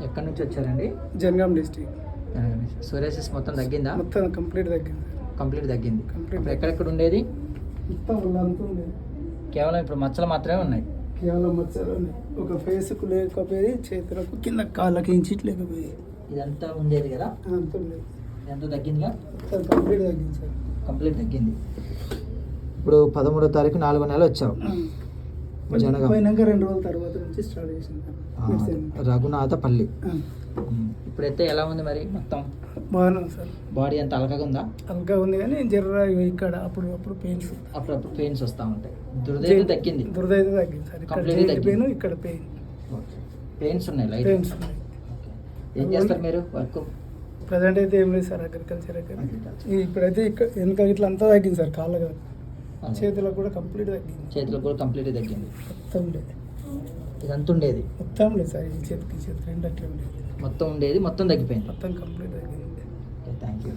ఎక్కడి నుంచి వచ్చారండి? జనగాం డిస్ట్రిక్ట్. సోరియాసిస్ మొత్తం తగ్గిందా? మొత్తం కంప్లీట్ తగ్గింది. కంప్లీట్ తగ్గింది. కంప్లీట్ ఇప్పుడు ఎక్కడెక్కడ ఉండేది? మొత్తం వాళ్ళంతా ఉండేది. కేవలం ఇప్పుడు మచ్చలు మాత్రమే ఉన్నాయి. కేవలం మచ్చలు ఉన్నాయి. ఒక ఫేస్కు లేకపోయేది, చేతులకు కింద కాళ్ళకి ఇంచిట్ లేకపోయేది. ఇదంతా ఉండేది కదా, అంత ఉండేది. ఎంత తగ్గిందిగా? మొత్తం కంప్లీట్ తగ్గింది సార్. కంప్లీట్ తగ్గింది. ఇప్పుడు 13వ తారీఖు 4వ నెల వచ్చావు జనగాం. పోయినాక 2 రోజుల తర్వాత నుంచి స్టార్ట్ చేసింది రఘునాథపల్లి. ఇప్పుడైతే ఎలా ఉంది మరి? మొత్తం బాగానే సార్. బాడీ అంత అలకగా ఉందా? అలగా ఉంది కానీ జర్ర ఇక్కడ అప్పుడు పెయిన్స్, అప్పుడప్పుడు పెయిన్స్ వస్తూ ఉంటాయి. దురద తగ్గింది. దురద అయితే తగ్గింది సార్. ఇక్కడ పెయిన్, ఇక్కడ పెయిన్. పెయిన్స్ ఉన్నాయి, లైట్ పెయిన్స్ ఉన్నాయి. ఏం చేస్తారు మీరు వర్క్? ప్రజెంట్ అయితే ఏం లేదు సార్, అగ్రికల్చర్. ఇప్పుడైతే ఇక్కడ వెనక ఇట్లా అంతా తగ్గింది సార్. కాళ్ళ కదా, చేతులకు కూడా కంప్లీట్ తగ్గింది. చేతులకు కూడా కంప్లీట్ తగ్గింది. మొత్తం లేదు, ఇదంతా ఉండేది మొత్తం లేదు సార్. ఈ చేతికి రెండు అట్లా ఉండేది. మొత్తం ఉండేది, మొత్తం తగ్గిపోయింది. మొత్తం కంప్లీట్ తగ్గింది. Thank you.